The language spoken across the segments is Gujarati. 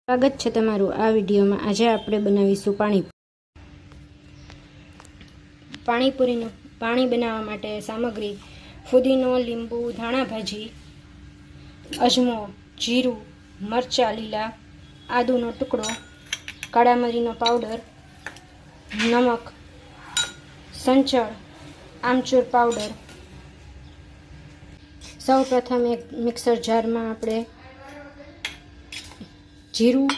સ્વાગત છે તમારું આ વિડીયોમાં। આજે આપણે બનાવીશું પાણીપુરીનું પાણી બનાવવા માટે સામગ્રી: ફુદીનો, લીંબુ, ધાણા ભાજી, અજમો, જીરું, મરચાં લીલા, આદુનો ટુકડો, કાળા મરીનો પાવડર, નમક, સંચળ, આમચૂર પાવડર। સૌપ્રથમ એક મિક્સર જારમાં આપણે જીરું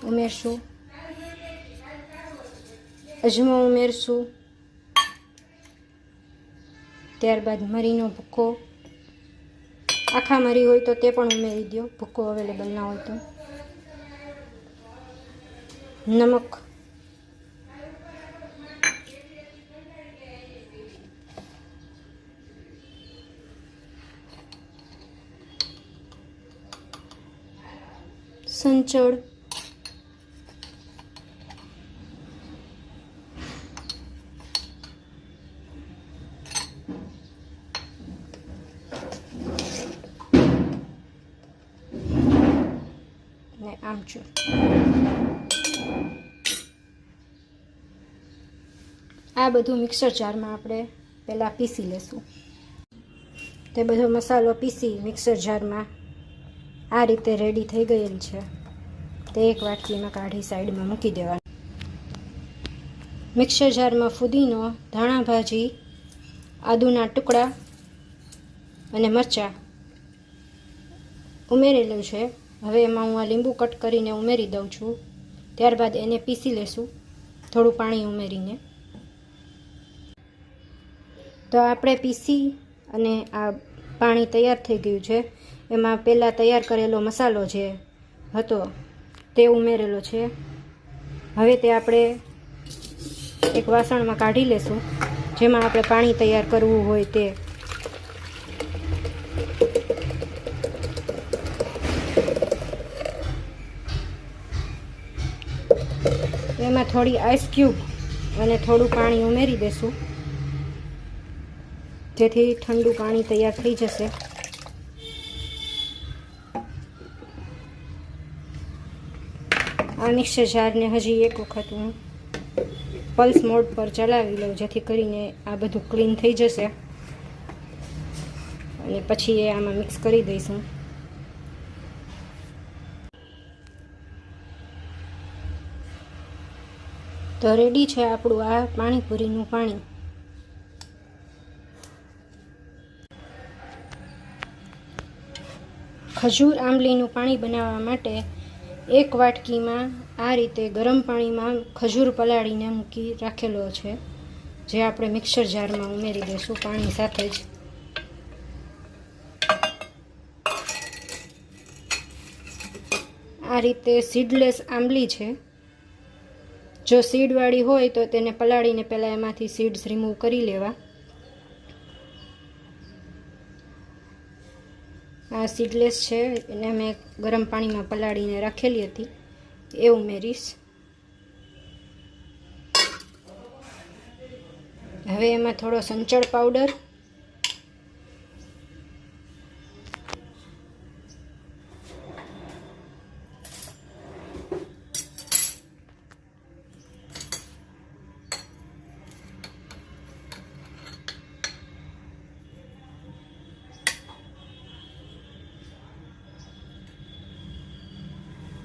ઉમેરશું, અજમો ઉમેરશું, ત્યારબાદ મરીનો ભૂકો, આખા મરી હોય તો તે પણ ઉમેરી દો, ભૂકો અવેલેબલ ના હોય તો, નમક, સંચળ, ને આમચૂર। આ બધું મિક્સર જારમાં આપણે પહેલાં પીસી લેશું। તે બધો મસાલો પીસી મિક્સર જારમાં આ રીતે રેડી થઈ ગયેલ છે। તે એક વાટકીમાં કાઢી સાઈડમાં મૂકી દેવાનું। મિક્સર જારમાં ફુદીનો, ધાણા ભાજી, આદુના ટુકડા અને મરચાં ઉમેરેલું છે। હવે એમાં હું આ લીંબુ કટ કરીને ઉમેરી દઉં છું। ત્યારબાદ એને પીસી લેશું થોડું પાણી ઉમેરીને। તો આપણે પીસી અને આ પાણી તૈયાર થઈ ગયું છે। એમાં પહેલાં તૈયાર કરેલો મસાલો જે હતો તે ઉમેરેલો છે। હવે તે આપણે એક વાસણમાં કાઢી લેશું, જેમાં આપણે પાણી તૈયાર કરવું હોય તે। એમાં થોડી આઈસ ક્યુબ અને થોડું પાણી ઉમેરી દેશું, જેથી ઠંડુ પાણી તૈયાર થઈ જશે। આ મિક્સર જારને હજી એક વખત હું પલ્સ મોડ પર ચલાવી લઉં, જેથી કરીને આ બધું ક્લીન થઈ જશે અને પછી એ આમાં મિક્સ કરી દઈશું। તો રેડી છે આપણું આ પાણીપુરીનું પાણી। ખજૂર આંબલીનું પાણી બનાવવા માટે એક વાટકીમાં આ રીતે ગરમ પાણીમાં ખજૂર પલાળીને મૂકી રાખેલો છે, જે આપણે મિક્સર જારમાં ઉમેરી દઈશું પાણી સાથે જ। આ રીતે સીડલેસ આંબલી છે। જો સીડવાળી હોય તો તેને પલાળીને પહેલાં એમાંથી સીડ્સ રિમૂવ કરી લેવા। આ સીડલેસ છે, એને મેં ગરમ પાણીમાં પલાળીને રાખેલી હતી, એ ઉમેરીશ। હવે એમાં થોડો સંચળ પાવડર,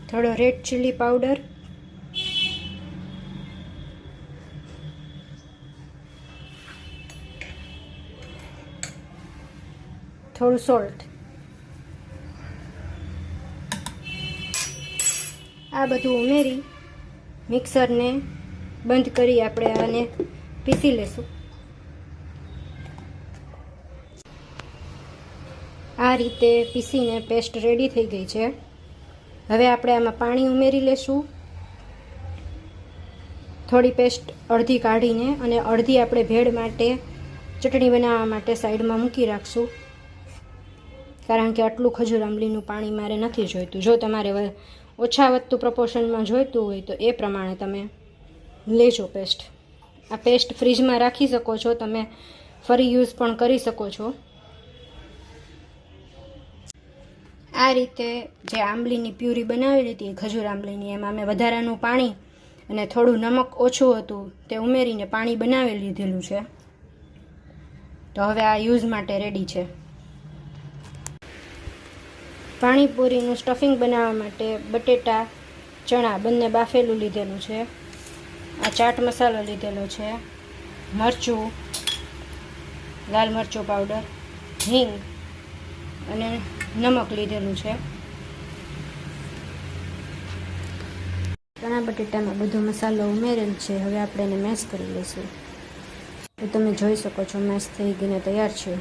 થોડો રેડ ચીલી પાવડર, થોડું સોલ્ટ, આ બધું ઉમેરી મિક્સરને બંધ કરી આપણે આને પીસી લેશું। આ રીતે પીસીને પેસ્ટ રેડી થઈ ગઈ છે। હવે આપણે આમાં પાણી ઉમેરી લેશું, થોડી પેસ્ટ અડધી કાઢીને, અને અડધી આપણે ભેળ માટે ચટણી બનાવવા માટે સાઈડમાં મૂકી રાખશું, કારણ કે આટલું ખજૂર આંબલીનું પાણી મારે નથી જોઈતું। જો તમારે ઓછા વધતું પ્રપોર્શનમાં જોઈતું હોય તો એ પ્રમાણે તમે લેજો પેસ્ટ। આ પેસ્ટ ફ્રીજમાં રાખી શકો છો, તમે ફરી યુઝ પણ કરી શકો છો। આ રીતે જે આંબલીની પ્યુરી બનાવેલી હતી ખજૂર આંબલીની, એમાં મેં વધારાનું પાણી અને થોડું નમક ઓછું હતું તે ઉમેરીને પાણી બનાવી લીધેલું છે. તો હવે આ યુઝ માટે રેડી છે. પાણીપુરીનું સ્ટફિંગ બનાવવા માટે બટેટા ચણા બંને બાફેલું લીધેલું છે. આ ચાટ મસાલો લીધેલો છે, મરચું, લાલ મરચું પાવડર, હિંગ અને નમક લીધેલું છે. ચણા બટેટામાં બધો મસાલો ઉમેરેલ છે. હવે આપણે એને મેશ કરી લઈશું. તો તમે જોઈ શકો છો મેશ થઈ ગઈને તૈયાર છે.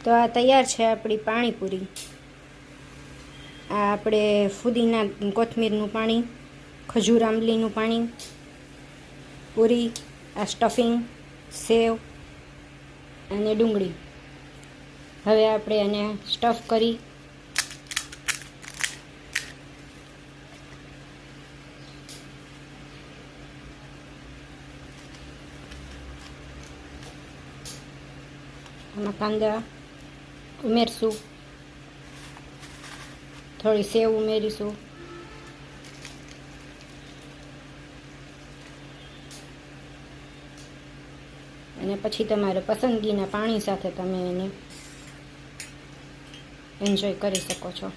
તો આ તૈયાર છે આપણી પાણીપુરી. આ આપણે ફુદીના કોથમીરનું પાણી, ખજૂર આંબલીનું પાણી, પૂરી, આ સ્ટફિંગ, સેવ અને ડુંગળી. હવે આપણે એને સ્ટફ કરી આમાં કાંદા ઉમેરશું, થોડી સેવ ઉમેરીશું અને પછી તમારે પસંદગીના પાણી સાથે તમે એને એન્જોય કરી શકો છો.